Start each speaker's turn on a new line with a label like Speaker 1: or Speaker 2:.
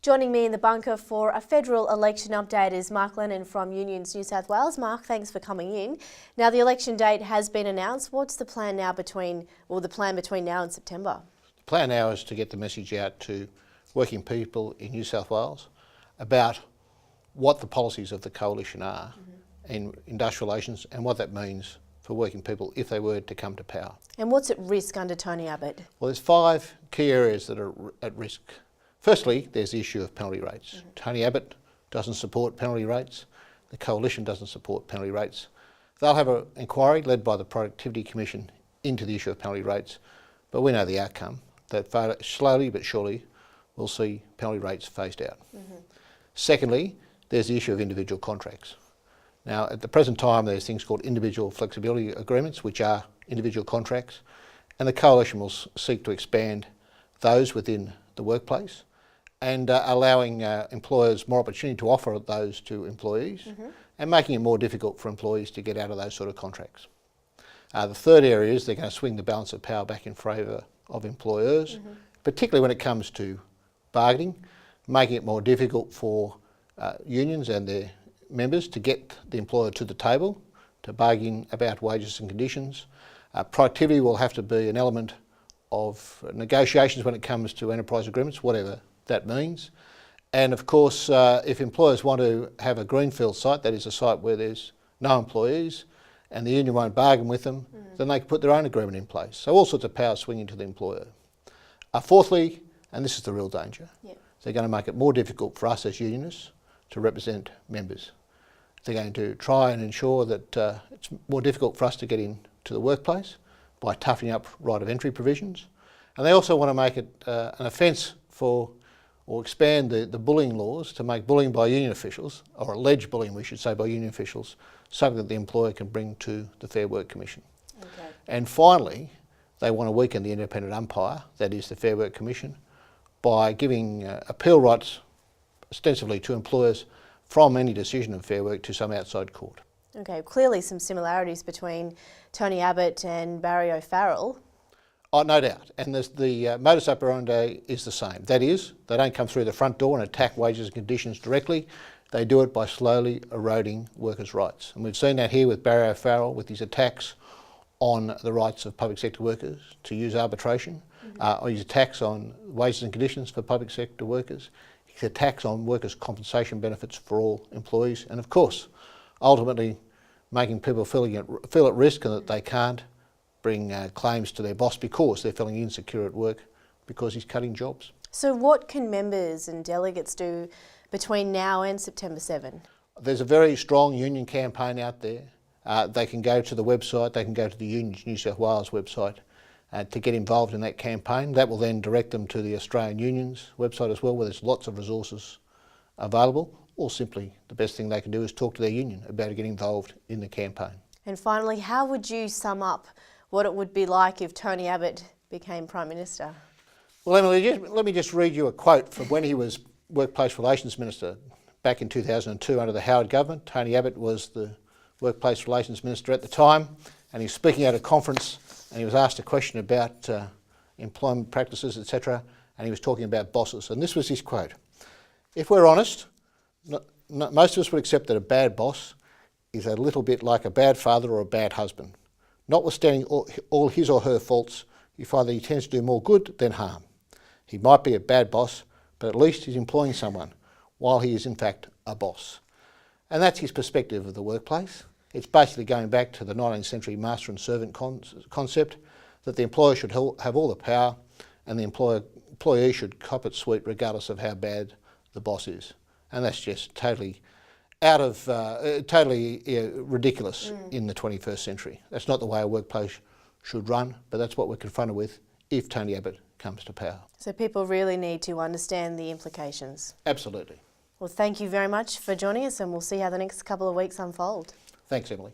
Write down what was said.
Speaker 1: Joining me in the bunker for a federal election update is Mark Lennon from Unions New South Wales. Mark, thanks for coming in. Now, the election date has been announced. What's the plan now between now and September?
Speaker 2: The plan now is to get the message out to working people in New South Wales about what the policies of the coalition are in industrial relations and what that means for working people if they were to come to power.
Speaker 1: And what's at risk under Tony Abbott?
Speaker 2: Well, there's 5 key areas that are at risk. Firstly, there's the issue of penalty rates. Tony Abbott doesn't support penalty rates. The coalition doesn't support penalty rates. They'll have an inquiry led by the Productivity Commission into the issue of penalty rates, but we know the outcome, that slowly but surely we'll see penalty rates phased out. Secondly, there's the issue of individual contracts. Now, at the present time, there's things called individual flexibility agreements, which are individual contracts, and the coalition will seek to expand those within the workplace and allowing employers more opportunity to offer those to employees and making it more difficult for employees to get out of those sort of contracts. The third area is they're going to swing the balance of power back in favour of employers, particularly when it comes to bargaining, making it more difficult for unions and their members to get the employer to the table to bargain about wages and conditions. Productivity will have to be an element of negotiations when it comes to enterprise agreements, whatever that means. And of course, if employers want to have a greenfield site, that is a site where there's no employees and the union won't bargain with them, then they can put their own agreement in place. So all sorts of power swinging to the employer. Fourthly, and this is the real danger, they're going to make it more difficult for us as unionists to represent members. They're going to try and ensure that it's more difficult for us to get into the workplace by toughening up right of entry provisions. And they also want to make it an offence for, or expand the bullying laws to make bullying by union officials, or alleged bullying we should say by union officials, something that the employer can bring to the Fair Work Commission. And finally, they want to weaken the independent umpire, that is the Fair Work Commission, by giving appeal rights ostensibly to employers from any decision of Fair Work to some outside court.
Speaker 1: Okay, clearly some similarities between Tony Abbott and Barry O'Farrell.
Speaker 2: Oh, no doubt, and the modus operandi is the same. That is, they don't come through the front door and attack wages and conditions directly. They do it by slowly eroding workers' rights. And we've seen that here with Barry O'Farrell with his attacks on the rights of public sector workers to use arbitration, or his attacks on wages and conditions for public sector workers, his attacks on workers' compensation benefits for all employees, and of course, ultimately making people feel at risk and that they can't bring claims to their boss because they're feeling insecure at work because he's cutting jobs. So
Speaker 1: what can members and delegates do between now and September 7?
Speaker 2: There's a very strong union campaign out there. They can go to the website, they can go to the Unions New South Wales website to get involved in that campaign. That will then direct them to the Australian Unions website as well, where there's lots of resources available, or simply the best thing they can do is talk to their union about getting involved in the campaign.
Speaker 1: And finally, how would you sum up what it would be like if Tony Abbott became Prime Minister?
Speaker 2: Well, Emily, let me just read you a quote from when he was Workplace Relations Minister back in 2002 under the Howard government. Tony Abbott was the Workplace Relations Minister at the time, and he was speaking at a conference and he was asked a question about employment practices, etc., and he was talking about bosses. And this was his quote: "If we're honest, most of us would accept that a bad boss is a little bit like a bad father or a bad husband. Notwithstanding all his or her faults, you find that he tends to do more good than harm. He might be a bad boss, but at least he's employing someone, while he is in fact a boss." And that's his perspective of the workplace. It's basically going back to the 19th century master and servant concept, that the employer should have all the power and the employee should cop it sweet regardless of how bad the boss is. And that's just totally ridiculous in the 21st century. That's not the way a workplace should run, but that's what we're confronted with if Tony Abbott comes to power.
Speaker 1: So people really need to understand the implications.
Speaker 2: Absolutely.
Speaker 1: Well, thank you very much for joining us, and we'll see how the next couple of weeks unfold.
Speaker 2: Thanks, Emily.